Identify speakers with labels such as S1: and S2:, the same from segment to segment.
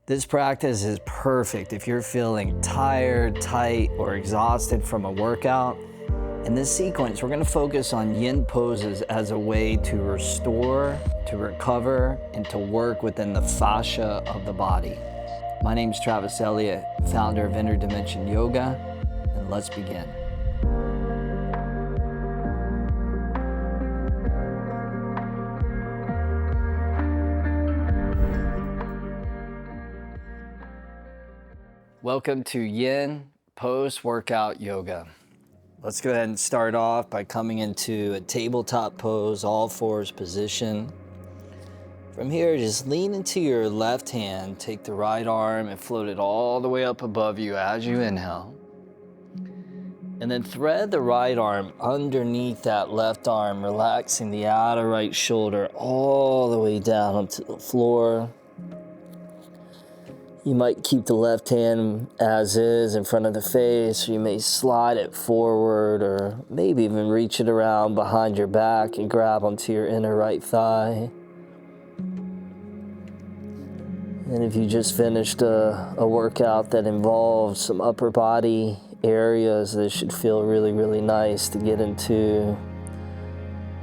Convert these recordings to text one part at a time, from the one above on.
S1: This practice is perfect if you're feeling tired, tight, or exhausted from a workout. In this sequence, we're going to focus on yin poses as a way to restore, to recover, and to work within the fascia of the body. My name is Travis Eliot, founder of Interdimension Yoga, and let's begin. Welcome to Yin Post-Workout Yoga. Let's go ahead and start off by coming into a tabletop pose, all fours position. From here, just lean into your left hand, take the right arm and float it all the way up above you as you inhale. And then thread the right arm underneath that left arm, relaxing the outer right shoulder all the way down onto the floor. You might keep the left hand as is in front of the face, or you may slide it forward, or maybe even reach it around behind your back and grab onto your inner right thigh. And if you just finished a workout that involves some upper body areas, this should feel really, really nice to get into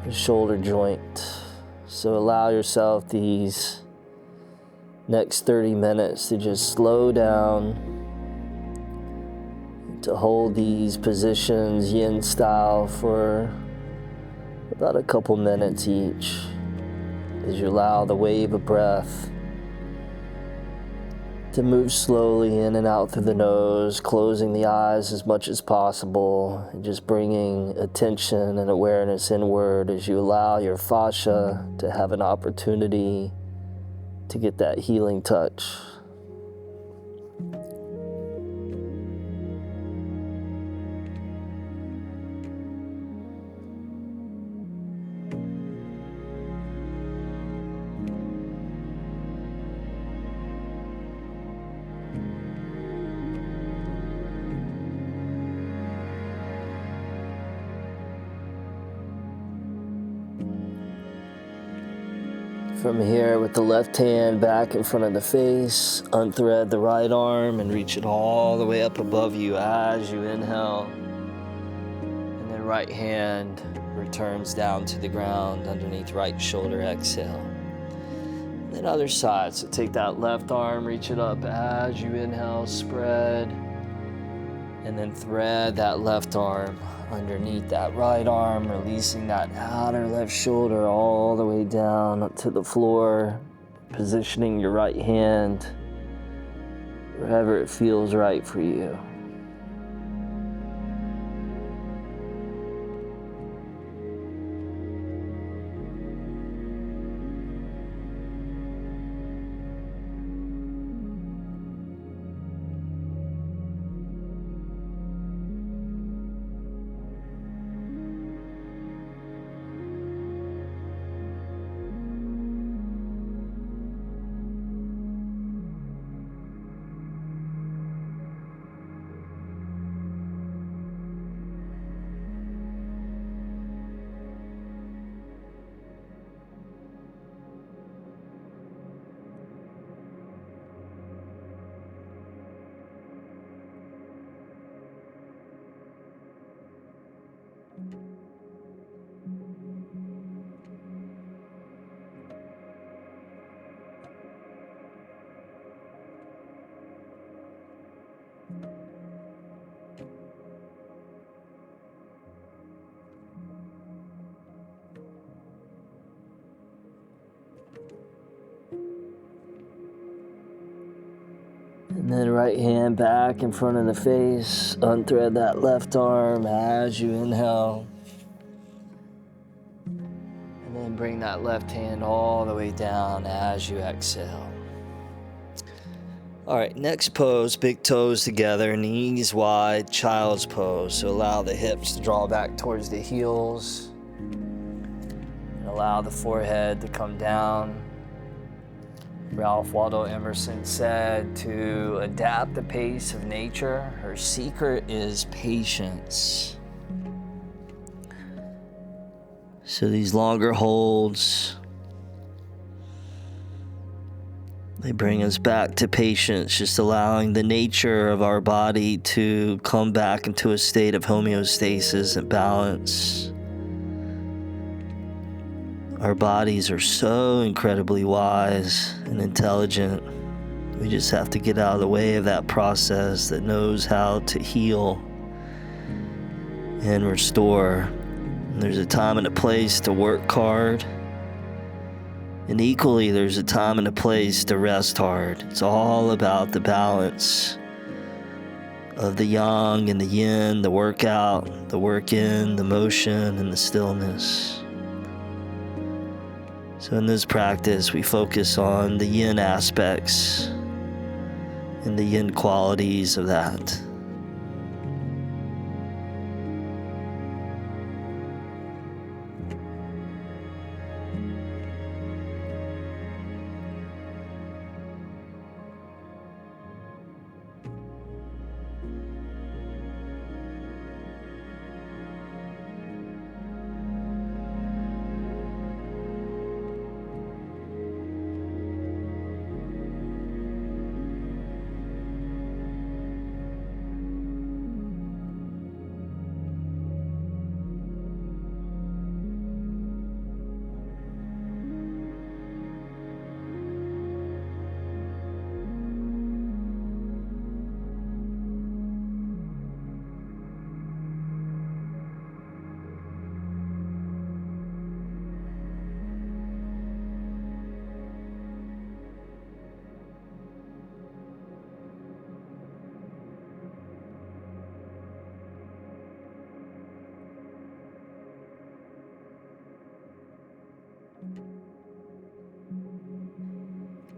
S1: the shoulder joint. So allow yourself these next 30 minutes to just slow down, to hold these positions yin style for about a couple minutes each as you allow the wave of breath to move slowly in and out through the nose, closing the eyes as much as possible, and just bringing attention and awareness inward as you allow your fascia to have an opportunity to get that healing touch. From here, with the left hand back in front of the face, unthread the right arm and reach it all the way up above you as you inhale. And then right hand returns down to the ground underneath right shoulder, exhale. And then other side, so take that left arm, reach it up as you inhale, spread. And then thread that left arm underneath that right arm, releasing that outer left shoulder all the way down to the floor, positioning your right hand wherever it feels right for you. And then right hand back in front of the face, unthread that left arm as you inhale. And then bring that left hand all the way down as you exhale. All right, next pose, big toes together, knees wide, child's pose. So allow the hips to draw back towards the heels. And allow the forehead to come down. Ralph Waldo Emerson said to adapt the pace of nature, her secret is patience. So these longer holds, They bring us back to patience, just allowing the nature of our body to come back into a state of homeostasis and balance. Our bodies are so incredibly wise and intelligent. We just have to get out of the way of that process that knows how to heal and restore. And there's a time and a place to work hard. And equally, there's a time and a place to rest hard. It's all about the balance of the yang and the yin, the workout, the work in, the motion, and the stillness. So in this practice, we focus on the yin aspects and the yin qualities of that.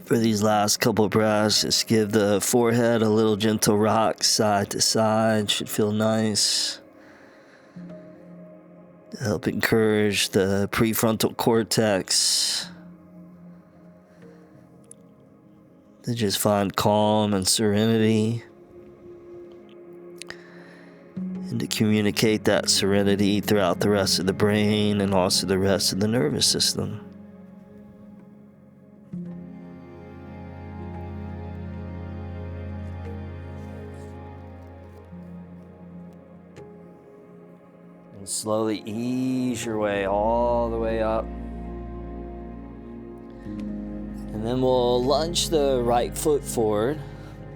S1: For these last couple breaths, just give the forehead a little gentle rock side to side. Should feel nice. Help encourage the prefrontal cortex to just find calm and serenity, and to communicate that serenity throughout the rest of the brain and also the rest of the nervous system. And slowly ease your way all the way up. And then we'll lunge the right foot forward,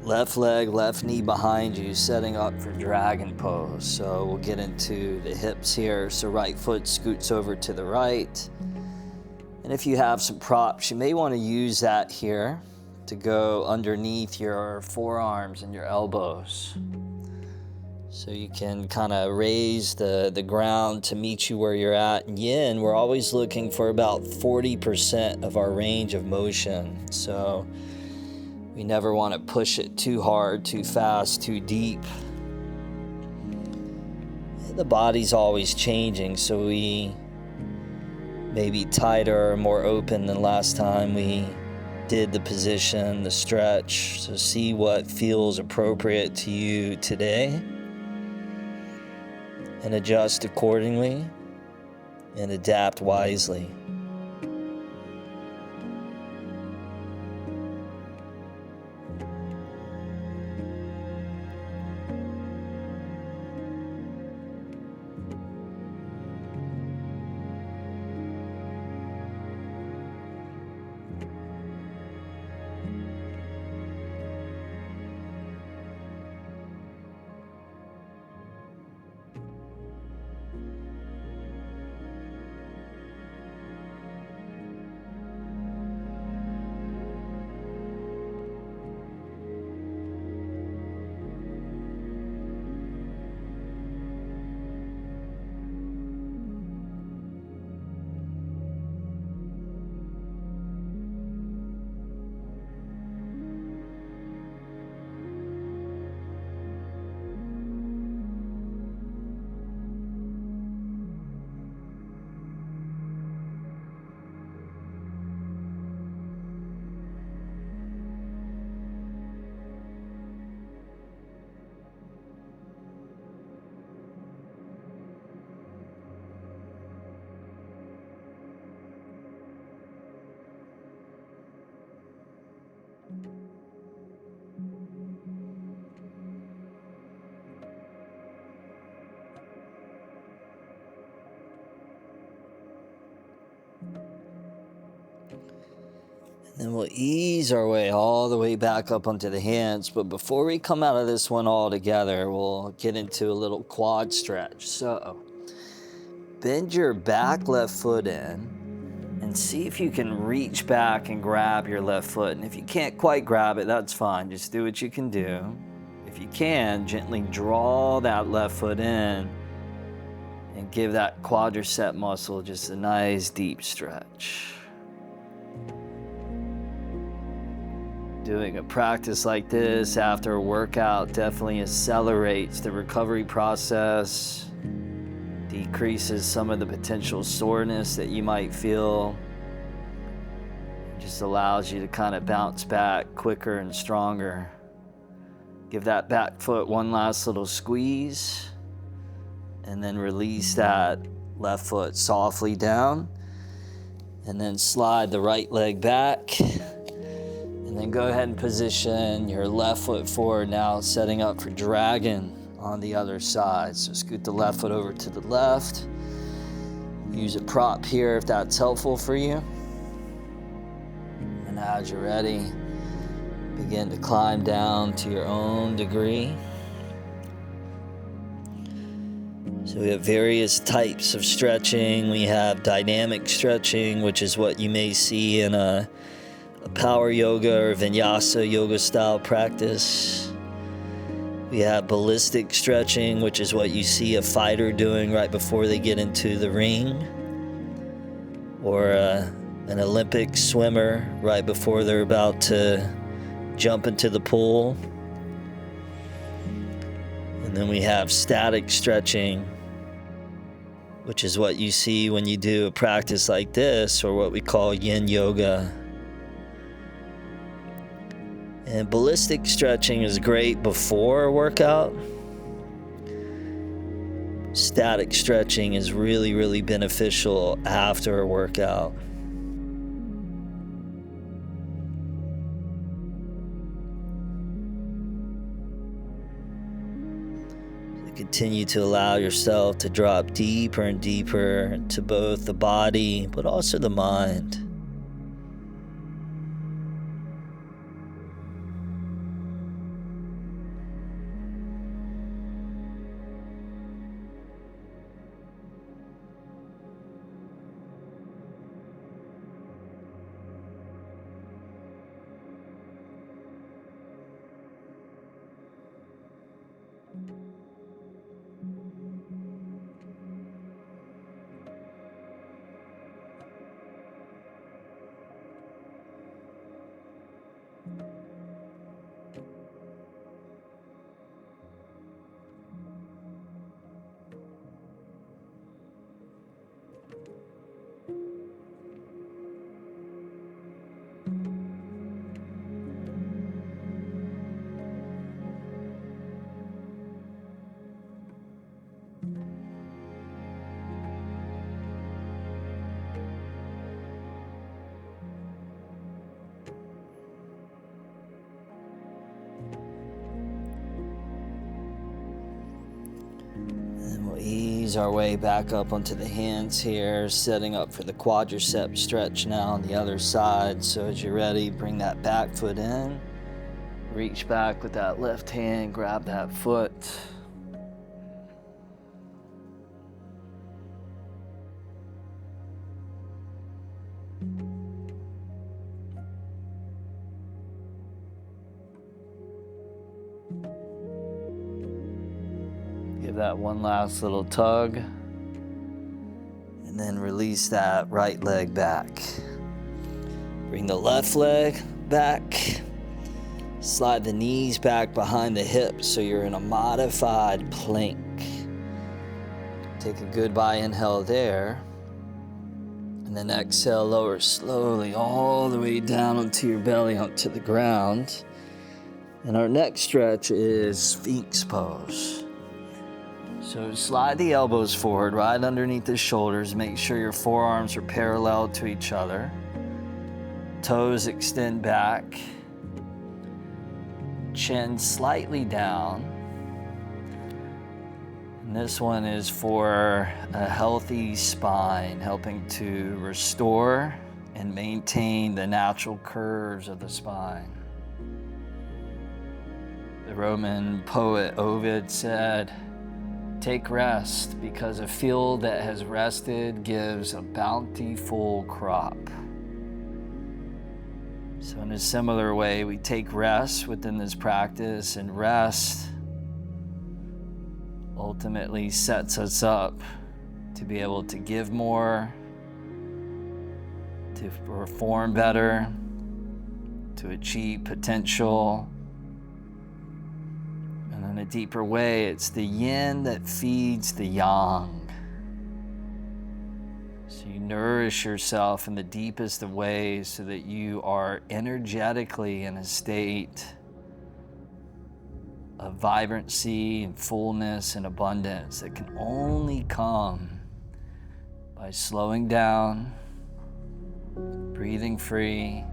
S1: left leg, left knee behind you, setting up for dragon pose. So we'll get into the hips here. So right foot scoots over to the right. And if you have some props, you may want to use that here to go underneath your forearms and your elbows. So you can kind of raise the ground to meet you where you're at. In yin, we're always looking for about 40% of our range of motion. So we never want to push it too hard, too fast, too deep. The body's always changing, so we may be tighter or more open than last time we did the position, the stretch. So see what feels appropriate to you today, and adjust accordingly and adapt wisely. Then we'll ease our way all the way back up onto the hands. But before we come out of this one all together, we'll get into a little quad stretch. So bend your back left foot in and see if you can reach back and grab your left foot. And if you can't quite grab it, that's fine. Just do what you can do. If you can, gently draw that left foot in and give that quadricep muscle just a nice deep stretch. Doing a practice like this after a workout definitely accelerates the recovery process, decreases some of the potential soreness that you might feel, just allows you to kind of bounce back quicker and stronger. Give that back foot one last little squeeze, and then release that left foot softly down, and then slide the right leg back. And then go ahead and position your left foot forward now, setting up for dragon on the other side. So scoot the left foot over to the left. Use a prop here if that's helpful for you. And as you're ready, begin to climb down to your own degree. So we have various types of stretching. We have dynamic stretching, which is what you may see in a power yoga or vinyasa yoga style practice. We have ballistic stretching, which is what you see a fighter doing right before they get into the ring, or an Olympic swimmer right before they're about to jump into the pool. And then we have static stretching, which is what you see when you do a practice like this, or what we call yin yoga. And ballistic stretching is great before a workout. Static stretching is really, really beneficial after a workout. So continue to allow yourself to drop deeper and deeper into both the body, but also the mind. Ease our way back up onto the hands here, setting up for the quadricep stretch now on the other side. So as you're ready, bring that back foot in, reach back with that left hand, grab that foot. Give that one last little tug, and then release that right leg back. Bring the left leg back, slide the knees back behind the hips so you're in a modified plank. Take a goodbye inhale there, and then exhale, lower slowly all the way down onto your belly, onto the ground. And our next stretch is sphinx pose. So slide the elbows forward right underneath the shoulders. Make sure your forearms are parallel to each other. Toes extend back. Chin slightly down. And this one is for a healthy spine, helping to restore and maintain the natural curves of the spine. The Roman poet Ovid said, "Take rest, because a field that has rested gives a bountiful crop." So in a similar way, we take rest within this practice, and rest ultimately sets us up to be able to give more, to perform better, to achieve potential. And in a deeper way, it's the yin that feeds the yang. So you nourish yourself in the deepest of ways so that you are energetically in a state of vibrancy and fullness and abundance that can only come by slowing down, breathing free,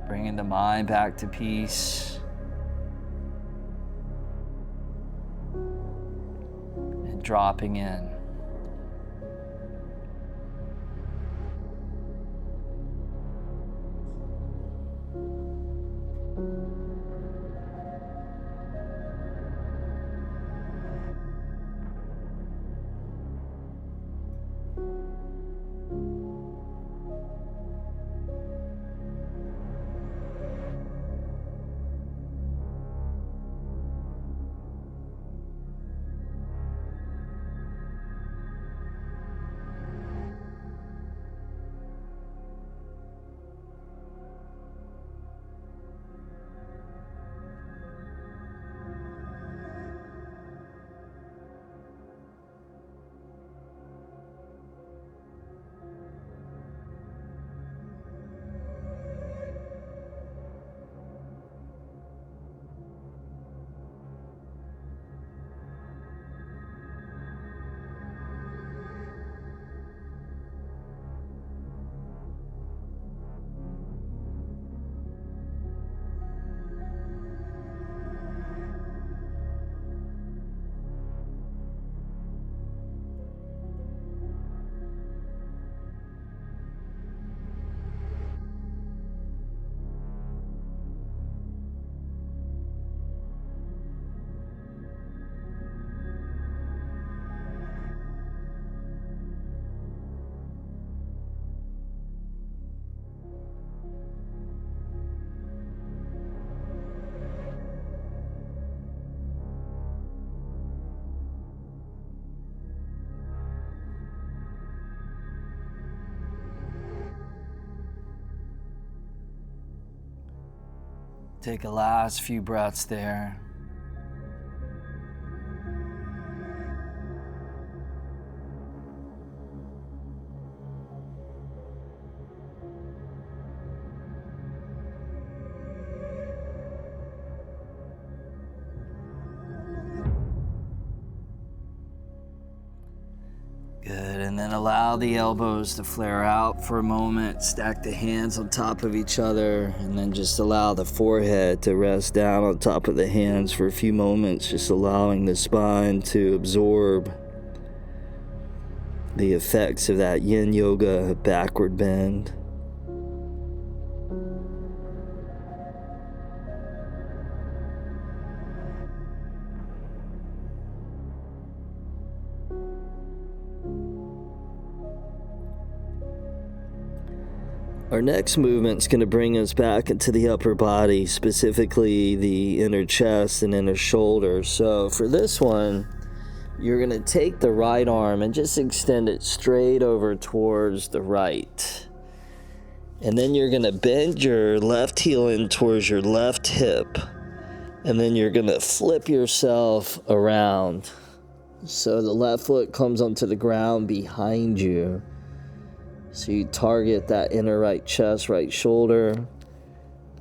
S1: bringing the mind back to peace, and dropping in. Take a last few breaths there. Good, and then allow the elbows to flare out for a moment. Stack the hands on top of each other, and then just allow the forehead to rest down on top of the hands for a few moments, just allowing the spine to absorb the effects of that yin yoga backward bend. Our next movement's going to bring us back into the upper body, specifically the inner chest and inner shoulder. So for this one, you're going to take the right arm and just extend it straight over towards the right. And then you're going to bend your left heel in towards your left hip. And then you're going to flip yourself around. So the left foot comes onto the ground behind you. So you target that inner right chest, right shoulder.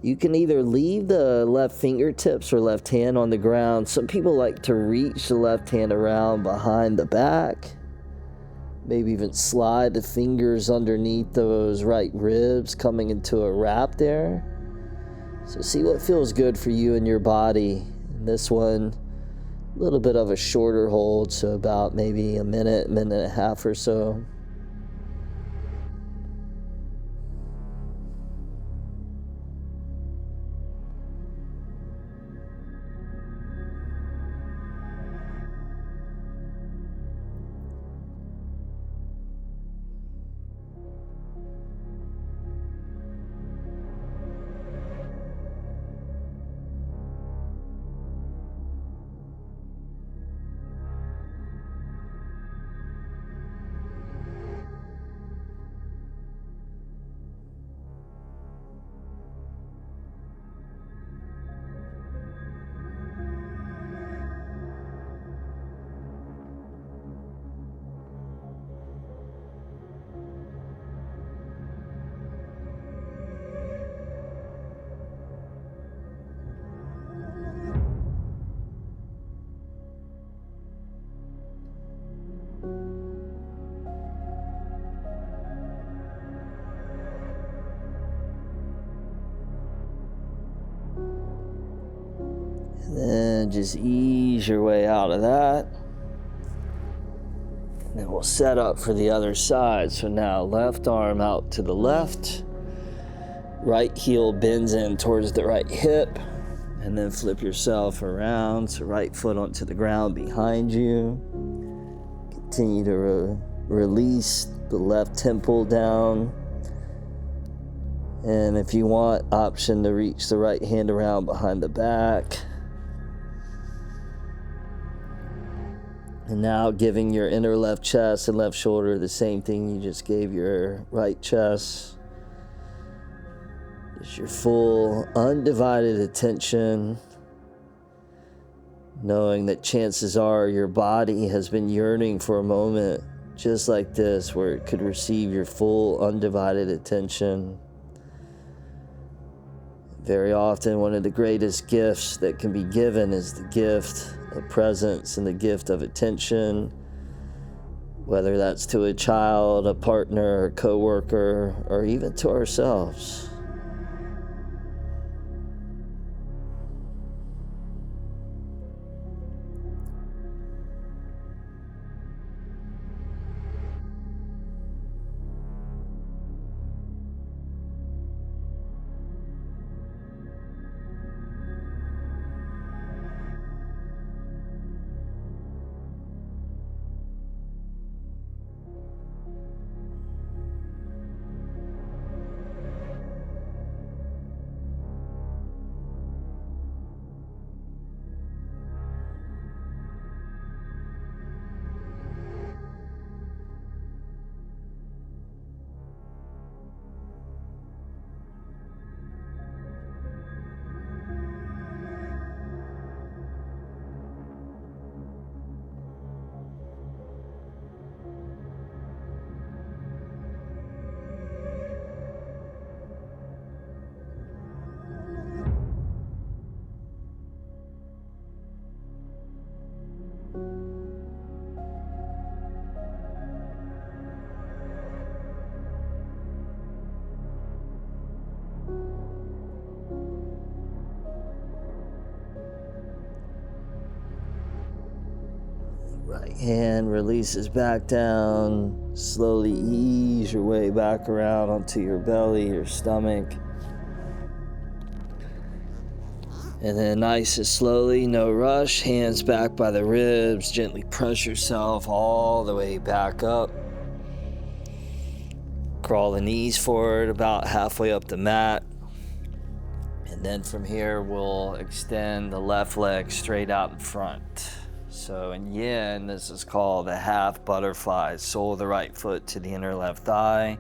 S1: You can either leave the left fingertips or left hand on the ground. Some people like to reach the left hand around behind the back. Maybe even slide the fingers underneath those right ribs, coming into a wrap there. So see what feels good for you and your body. And this one, a little bit of a shorter hold, so about maybe a minute and a half or so. Then just ease your way out of that. And then we'll set up for the other side. So now left arm out to the left. Right heel bends in towards the right hip. And then flip yourself around. So right foot onto the ground behind you. Continue to release the left temple down. And if you want, option to reach the right hand around behind the back. And now giving your inner left chest and left shoulder the same thing you just gave your right chest. Just your full undivided attention, knowing that chances are your body has been yearning for a moment just like this where it could receive your full undivided attention. Very often, one of the greatest gifts that can be given is the gift of presence and the gift of attention, whether that's to a child, a partner, a coworker, or even to ourselves. Right hand releases back down. Slowly ease your way back around onto your belly, your stomach. And then nice and slowly, no rush, hands back by the ribs. Gently press yourself all the way back up. Crawl the knees forward about halfway up the mat. And then from here, we'll extend the left leg straight out in front. So in yin, this is called a half butterfly. Sole of the right foot to the inner left thigh.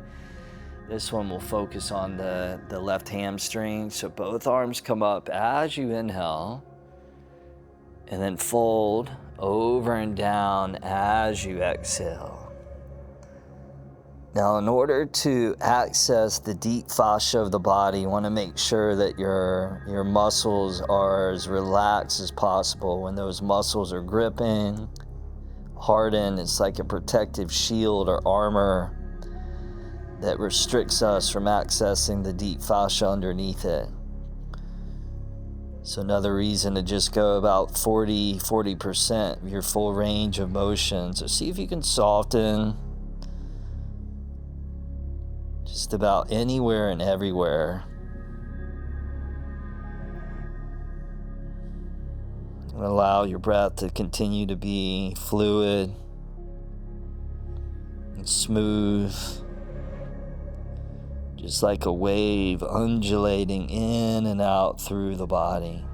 S1: This one will focus on the left hamstring. So both arms come up as you inhale, and then fold over and down as you exhale. Now, in order to access the deep fascia of the body, you want to make sure that your muscles are as relaxed as possible. When those muscles are gripping, hardened, it's like a protective shield or armor that restricts us from accessing the deep fascia underneath it. So another reason to just go about 40% of your full range of motion. So see if you can soften just about anywhere and everywhere. And allow your breath to continue to be fluid and smooth, just like a wave undulating in and out through the body.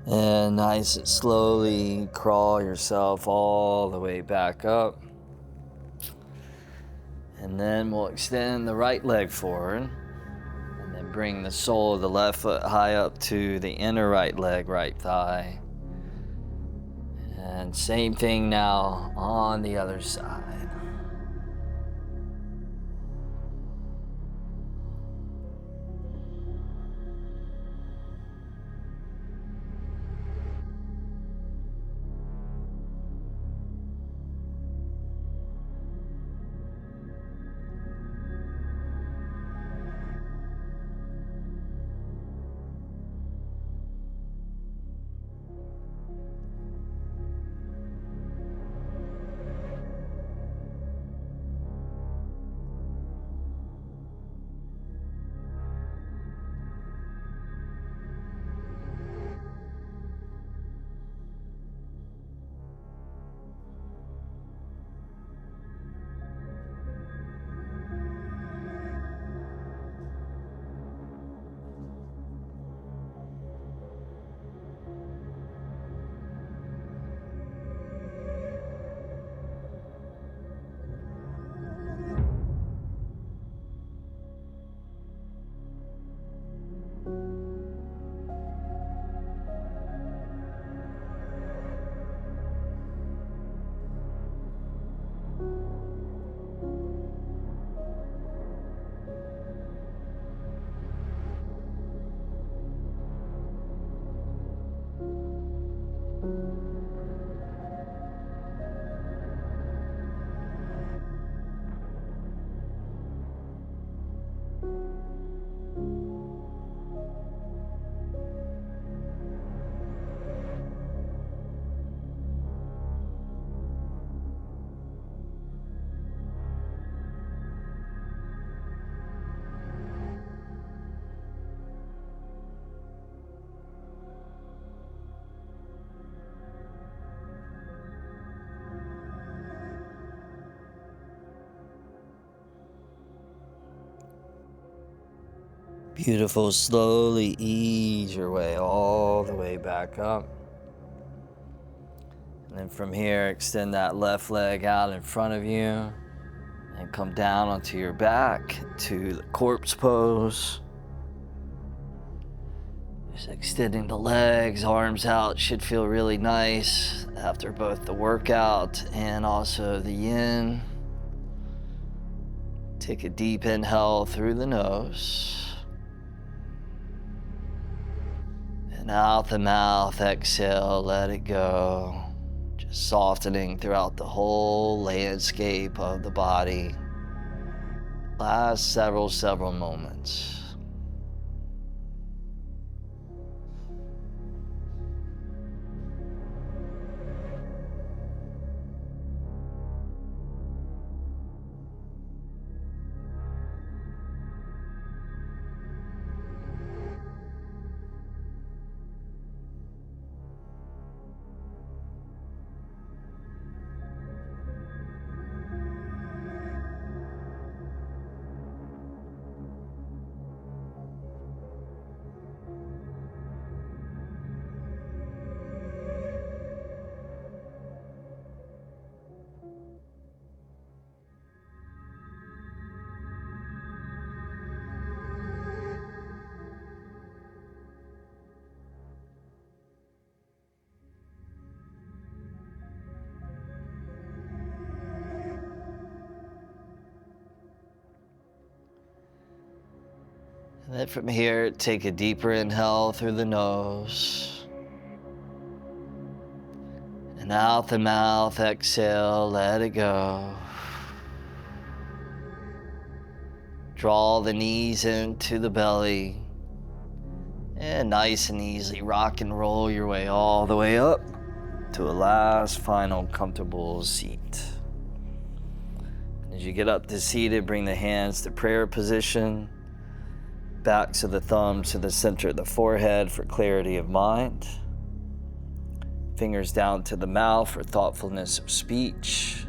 S1: And nice and slowly crawl yourself all the way back up. And then we'll extend the right leg forward. And then bring the sole of the left foot high up to the inner right leg, right thigh. And same thing now on the other side. Beautiful. Slowly ease your way all the way back up. And then from here, extend that left leg out in front of you and come down onto your back to the corpse pose. Just extending the legs, arms out should feel really nice after both the workout and also the yin. Take a deep inhale through the nose. And out the mouth, exhale, let it go. Just softening throughout the whole landscape of the body. Last several moments. And then from here, take a deeper inhale through the nose. And out the mouth, exhale, let it go. Draw the knees into the belly. And nice and easy, rock and roll your way all the way up to a last final comfortable seat. And as you get up to seated, bring the hands to prayer position. Backs of the thumbs to the center of the forehead for clarity of mind. Fingers down to the mouth for thoughtfulness of speech.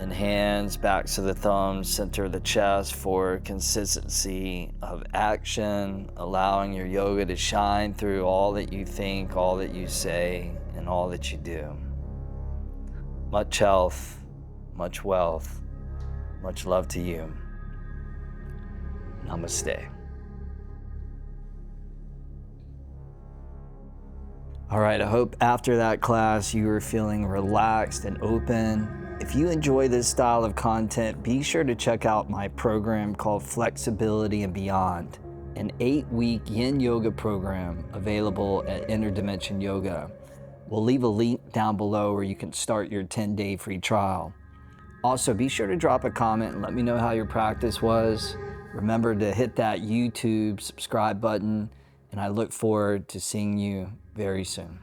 S1: and hands, backs of the thumbs, center of the chest for consistency of action, allowing your yoga to shine through all that you think, all that you say, and all that you do. Much health, much wealth, much love to you. Namaste. All right, I hope after that class you were feeling relaxed and open. If you enjoy this style of content, be sure to check out my program called Flexibility and Beyond, an 8-week yin yoga program available at Interdimension Yoga. We'll leave a link down below where you can start your 10-day free trial. Also, be sure to drop a comment and let me know how your practice was. Remember to hit that YouTube subscribe button, and I look forward to seeing you very soon.